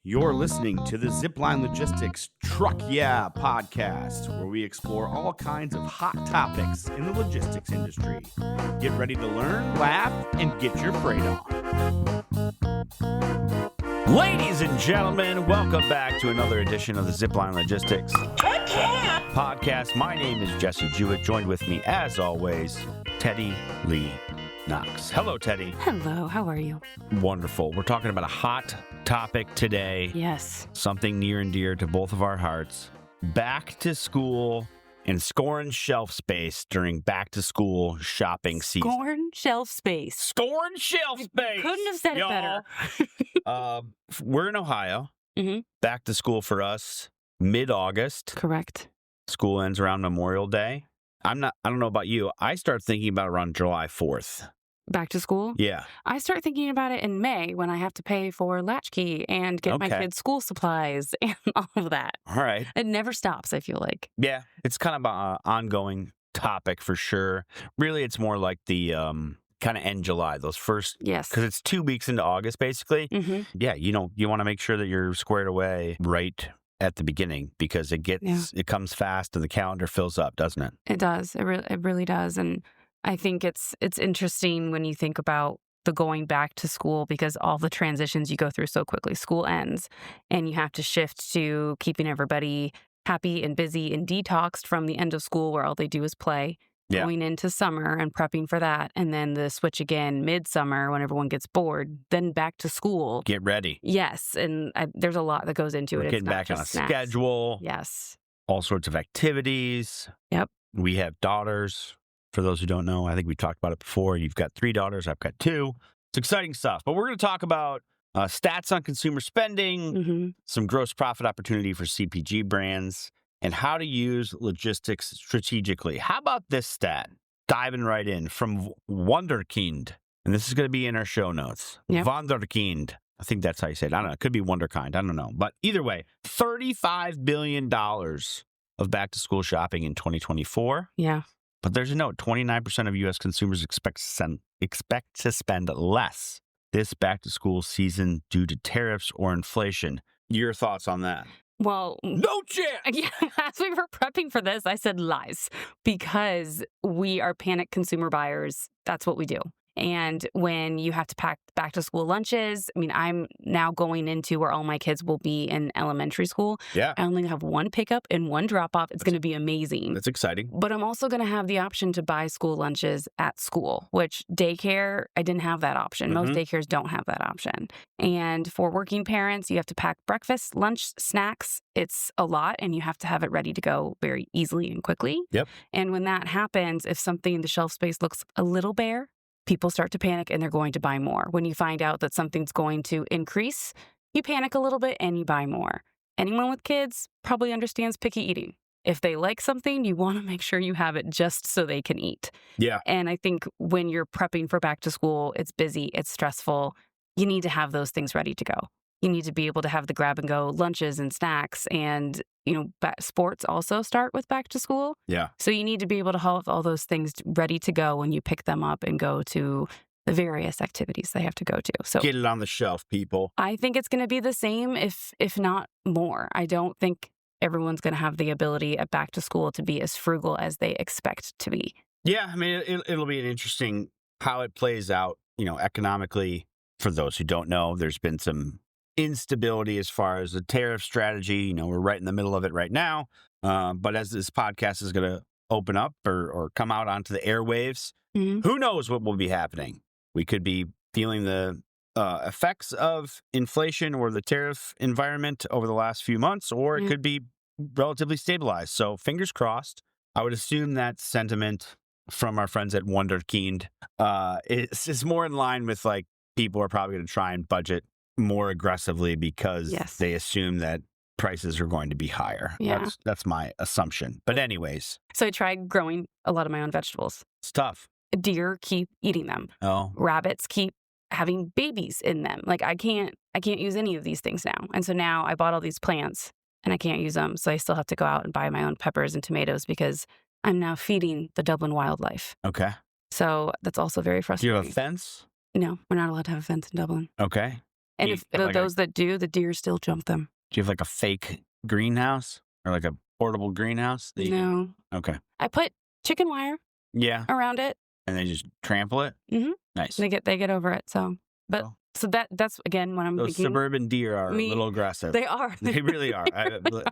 You're listening to the Zipline Logistics Truck Yeah podcast, where we explore all kinds of hot topics in the logistics industry. Get ready to learn, laugh, and get your freight on. Ladies and gentlemen, welcome back to another edition of the Zipline Logistics podcast. My name is Jesse Jewett. Joined with me, as always, Teddy Lee Knox. Hello, Teddy. Hello, how are you? Wonderful. We're talking about a hot topic today. Yes. Something near and dear to both of our hearts. Back to school and scoring shelf space during back to school shopping season. Scoring shelf space. Scoring shelf space. Couldn't have said it better. We're in Ohio. Mm-hmm. Back to school for us mid-August. Correct. School ends around Memorial Day. I don't know about you. I start thinking about around July 4th. Back to school? Yeah. I start thinking about it in May when I have to pay for latchkey and get my kids' school supplies and all of that. All right. It never stops, I feel like. Yeah. It's kind of an ongoing topic for sure. Really, it's more like the kind of end July, those first. Yes. Because it's 2 weeks into August, basically. Mm-hmm. Yeah. You want to make sure that you're squared away right at the beginning because it comes fast and the calendar fills up, doesn't it? It does. It really does. And I think it's interesting when you think about the going back to school because all the transitions you go through so quickly. School ends and you have to shift to keeping everybody happy and busy and detoxed from the end of school where all they do is play, going into summer and prepping for that. And then the switch again midsummer when everyone gets bored, then back to school. Get ready. Yes. And there's a lot that goes into it. Getting back on a schedule. Yes. All sorts of activities. Yep. We have daughters. For those who don't know, I think we talked about it before. You've got 3 daughters. I've got 2. It's exciting stuff. But we're going to talk about stats on consumer spending, some gross profit opportunity for CPG brands, and how to use logistics strategically. How about this stat? Diving right in from Wunderkind. And this is going to be in our show notes. Yep. Wunderkind. I think that's how you say it. I don't know. It could be Wunderkind. I don't know. But either way, $35 billion of back-to-school shopping in 2024. Yeah. But there's a note, 29% of U.S. consumers expect to spend less this back-to-school season due to tariffs or inflation. Your thoughts on that? Well, no chance! Yeah, as we were prepping for this, I said lies because we are panic consumer buyers. That's what we do. And when you have to pack back to school lunches, I mean, I'm now going into where all my kids will be in elementary school. Yeah. I only have one pickup and one drop off. It's going to be amazing. That's exciting. But I'm also going to have the option to buy school lunches at school, which daycare, I didn't have that option. Most daycares don't have that option. And for working parents, you have to pack breakfast, lunch, snacks. It's a lot and you have to have it ready to go very easily and quickly. Yep. And when that happens, if something in the shelf space looks a little bare, people start to panic and they're going to buy more. When you find out that something's going to increase, you panic a little bit and you buy more. Anyone with kids probably understands picky eating. If they like something, you want to make sure you have it just so they can eat. Yeah. And I think when you're prepping for back to school, it's busy, it's stressful. You need to have those things ready to go. You need to be able to have the grab and go lunches and snacks and, sports also start with back to school. Yeah. So you need to be able to have all those things ready to go when you pick them up and go to the various activities they have to go to. So get it on the shelf, people. I think it's going to be the same, if not more. I don't think everyone's going to have the ability at back to school to be as frugal as they expect to be. Yeah. I mean, it'll be an interesting how it plays out, economically. For those who don't know, there's been some instability as far as the tariff strategy. We're right in the middle of it right now. But as this podcast is going to open up or come out onto the airwaves, who knows what will be happening? We could be feeling the effects of inflation or the tariff environment over the last few months, or it could be relatively stabilized. So fingers crossed. I would assume that sentiment from our friends at Wunderkind is more in line with like people are probably going to try and budget more aggressively because they assume that prices are going to be higher. Yeah. That's my assumption. But anyways. So I tried growing a lot of my own vegetables. It's tough. Deer keep eating them. Oh. Rabbits keep having babies in them. Like I can't use any of these things now. And so now I bought all these plants and I can't use them. So I still have to go out and buy my own peppers and tomatoes because I'm now feeding the Dublin wildlife. Okay. So that's also very frustrating. Do you have a fence? No, we're not allowed to have a fence in Dublin. Okay. And You if have like those that do, the deer still jump them. do you have like a fake greenhouse or like a portable greenhouse that you can? No. Okay. I put chicken wire Yeah. around it. And they just trample it? Mhm. Nice. They get over it, so but Well, so that's again when I'm those thinking suburban deer are a me little aggressive. they are. They really are.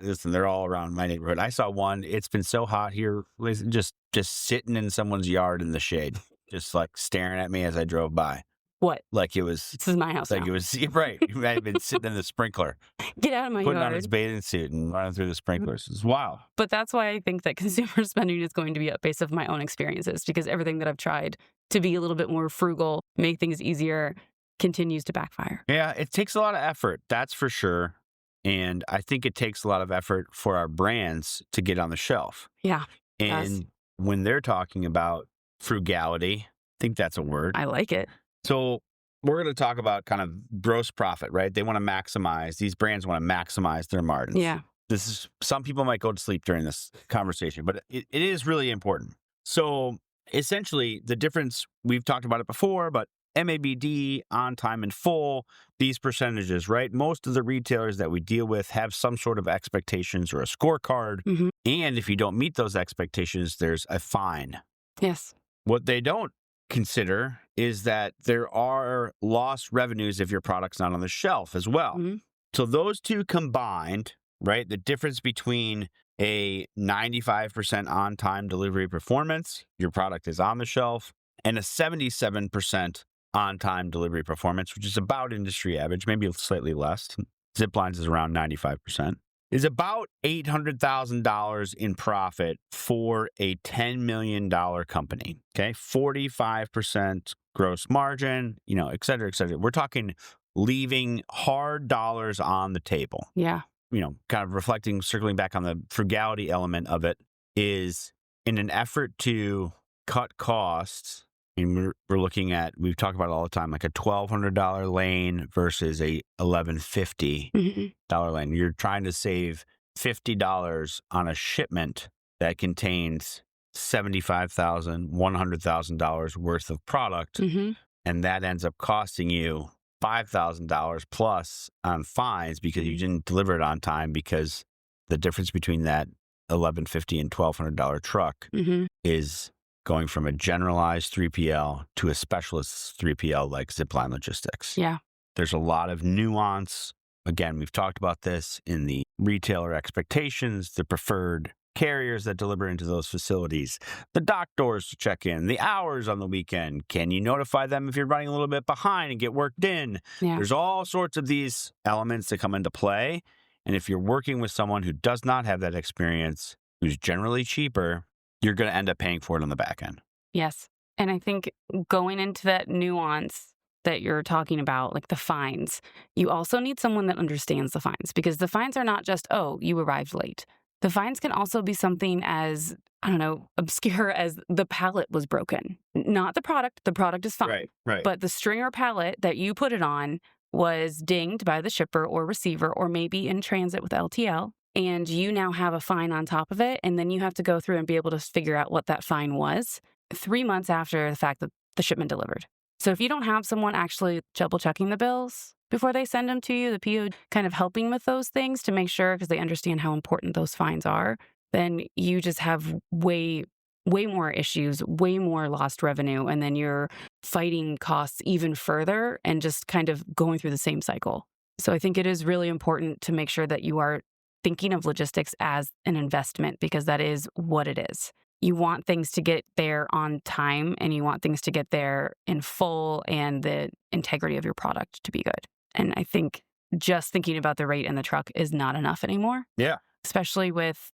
Listen, they're all around my neighborhood. I saw one. It's been so hot here, listen, just sitting in someone's yard in the shade, just like staring at me as I drove by. What? Like it was, This is my house like now. it was right. It had been sitting in the sprinkler, Get out of my putting on his yard. bathing suit and running through the sprinklers. It's wild. But that's why I think that consumer spending is going to be a base of my own experiences because everything that I've tried to be a little bit more frugal, make things easier, continues to backfire. Yeah, it takes a lot of effort, that's for sure. And I think it takes a lot of effort for our brands to get on the shelf. Yeah, it does. And when they're talking about frugality, I think that's a word. I like it. So we're going to talk about kind of gross profit, right? They want to maximize, these brands want to maximize their margins. Yeah. This is, some people might go to sleep during this conversation, but it is really important. So essentially, the difference, we've talked about it before, but MABD, on time and full, these percentages, right? Most of the retailers that we deal with have some sort of expectations or a scorecard. Mhm. And if you don't meet those expectations, there's a fine. Yes. What they don't consider is that there are lost revenues if your product's not on the shelf as well. Mhm. So those two combined, right? The difference between a 95% on-time delivery performance, your product is on the shelf, and a 77% on-time delivery performance, which is about industry average, maybe slightly less. Zipline's is around 95%. Is about $800,000 in profit for a $10 million company. Okay, 45% gross margin, et cetera, et cetera. We're talking leaving hard dollars on the table. Yeah. Kind of reflecting, circling back on the frugality element of it, is in an effort to cut costs. And we're looking at, we've talked about it all the time, like a $1,200 lane versus a $1,150 Mhm. lane. You're trying to save $50 on a shipment that contains $75,000, $100,000 worth of product, Mhm. and that ends up costing you $5,000 plus on fines because you didn't deliver it on time, because the difference between that $1,150 and $1,200 truck Mhm. is going from a generalized 3PL to a specialist 3PL like Zipline Logistics. Yeah. There's a lot of nuance. Again, we've talked about this in the retailer expectations, the preferred carriers that deliver into those facilities, the dock doors to check in, the hours on the weekend. Can you notify them if you're running a little bit behind and get worked in? Yeah. There's all sorts of these elements that come into play. And if you're working with someone who does not have that experience, who's generally cheaper, you're going to end up paying for it on the back end. Yes. And I think going into that nuance that you're talking about, like the fines, you also need someone that understands the fines, because the fines are not just, oh, you arrived late. The fines can also be something as, I don't know, obscure as the pallet was broken. Not the product. The product is fine. Right. But the stringer pallet that you put it on was dinged by the shipper or receiver, or maybe in transit with LTL. And you now have a fine on top of it. And then you have to go through and be able to figure out what that fine was 3 months after the fact that the shipment delivered. So if you don't have someone actually double checking the bills before they send them to you, the PO kind of helping with those things to make sure, because they understand how important those fines are, then you just have way more issues, way more lost revenue. And then you're fighting costs even further and just kind of going through the same cycle. So I think it is really important to make sure that you are thinking of logistics as an investment, because that is what it is. You want things to get there on time, and you want things to get there in full, and the integrity of your product to be good. And I think just thinking about the rate in the truck is not enough anymore. Yeah. Especially with,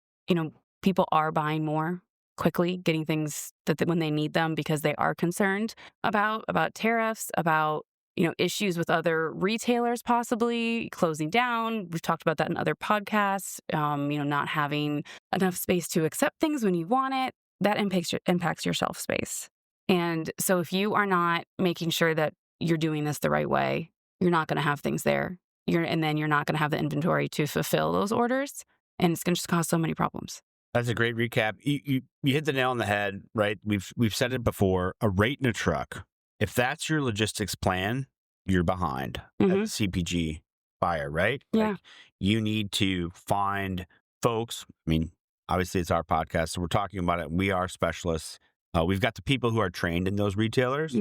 people are buying more quickly, getting things that when they need them, because they are concerned about tariffs, about issues with other retailers possibly closing down. We've talked about that in other podcasts, not having enough space to accept things when you want it. That impacts your shelf space. And so if you are not making sure that you're doing this the right way, you're not going to have things there. And then you're not going to have the inventory to fulfill those orders. And it's going to just cause so many problems. That's a great recap. You hit the nail on the head, right? We've said it before. A rate in a truck, if that's your logistics plan, you're behind as a CPG buyer, right? Yeah. Like, you need to find folks. I mean, obviously it's our podcast, so we're talking about it. We are specialists. We've got the people who are trained in those retailers,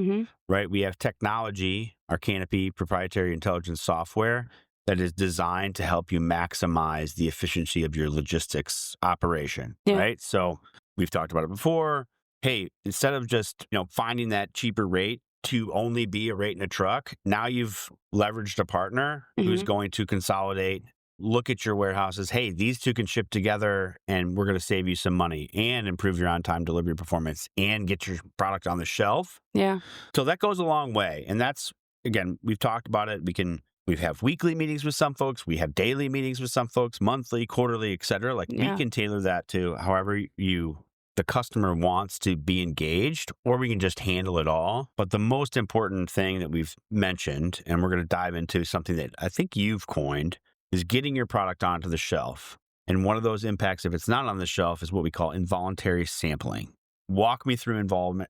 right? We have technology, our Canopy proprietary intelligence software that is designed to help you maximize the efficiency of your logistics operation, right? So we've talked about it before. Hey, instead of just, finding that cheaper rate to only be a rate in a truck, now you've leveraged a partner who's going to consolidate, look at your warehouses. Hey, these two can ship together and we're going to save you some money and improve your on-time delivery performance and get your product on the shelf. Yeah. So that goes a long way. And that's, again, we've talked about it. We have weekly meetings with some folks. We have daily meetings with some folks, monthly, quarterly, et cetera. Like, we can tailor that to however the customer wants to be engaged, or we can just handle it all. But the most important thing that we've mentioned, and we're going to dive into something that I think you've coined, is getting your product onto the shelf. And one of those impacts, if it's not on the shelf, is what we call involuntary sampling. Walk me through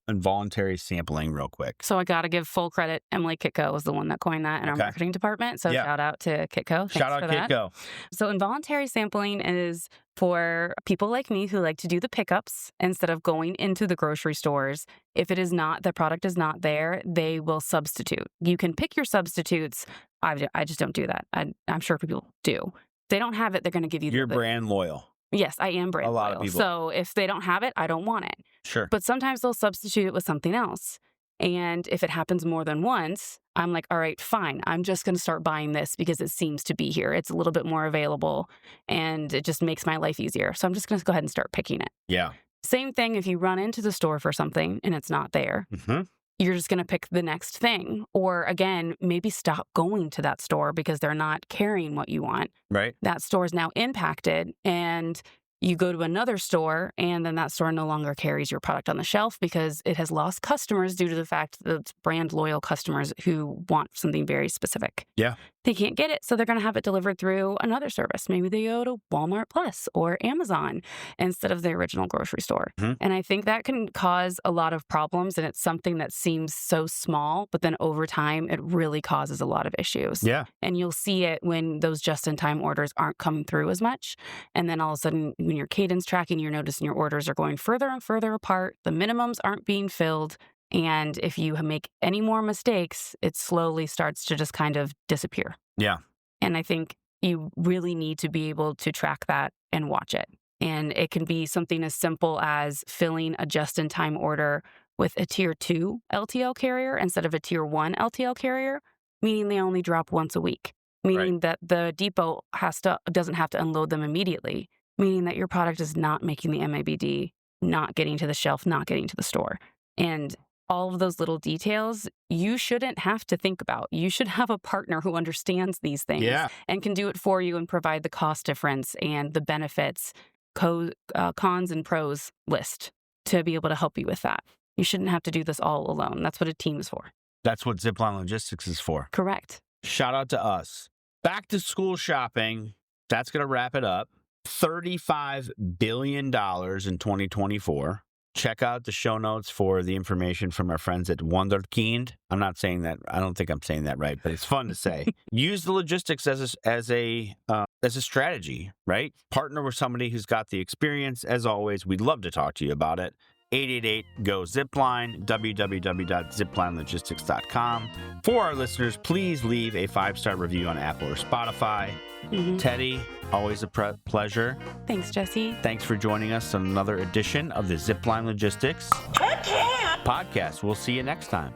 involuntary sampling real quick. So I got to give full credit. Emily Kitco was the one that coined that in our marketing department. So shout out to Kitco. Shout out Kitco. So involuntary sampling is for people like me who like to do the pickups instead of going into the grocery stores. If it is not, the product is not there, they will substitute. You can pick your substitutes. I just don't do that. I'm sure people do. If they don't have it, they're going to give you You're brand loyal. Yes, I am brand loyal. A lot of people. So if they don't have it, I don't want it. Sure. But sometimes they'll substitute it with something else. And if it happens more than once, I'm like, all right, fine. I'm just going to start buying this because it seems to be here. It's a little bit more available and it just makes my life easier. So I'm just going to go ahead and start picking it. Yeah. Same thing if you run into the store for something and it's not there. You're just going to pick the next thing. Or again, maybe stop going to that store because they're not carrying what you want. Right. That store is now impacted and you go to another store and then that store no longer carries your product on the shelf because it has lost customers due to the fact that it's brand loyal customers who want something very specific. Yeah. They can't get it, so they're going to have it delivered through another service. Maybe they go to Walmart Plus or Amazon instead of the original grocery store. And I think that can cause a lot of problems, and it's something that seems so small, but then over time, it really causes a lot of issues. Yeah. And you'll see it when those just-in-time orders aren't coming through as much. And then all of a sudden, when you're cadence tracking, you're noticing your orders are going further and further apart. The minimums aren't being filled. And if you make any more mistakes, it slowly starts to just kind of disappear. Yeah. And I think you really need to be able to track that and watch it. And it can be something as simple as filling a just-in-time order with a tier 2 LTL carrier instead of a tier 1 LTL carrier, meaning they only drop once a week, meaning that the depot doesn't have to unload them immediately, meaning that your product is not making the MABD, not getting to the shelf, not getting to the store. And all of those little details, you shouldn't have to think about. You should have a partner who understands these things and can do it for you and provide the cost difference and the benefits, cons and pros list to be able to help you with that. You shouldn't have to do this all alone. That's what a team is for. That's what Zipline Logistics is for. Correct. Shout out to us. Back to school shopping. That's going to wrap it up. $35 billion in 2024. Check out the show notes for the information from our friends at Wunderkind. I'm not saying that. I don't think I'm saying that right, but it's fun to say. Use the logistics as a strategy, right? Partner with somebody who's got the experience. As always, we'd love to talk to you about it. 888-GO-ZIPLINE, www.ziplinelogistics.com. For our listeners, please leave a 5-star review on Apple or Spotify. Teddy, always a pleasure. Thanks, Jesse. Thanks for joining us on another edition of the Zipline Logistics podcast. We'll see you next time.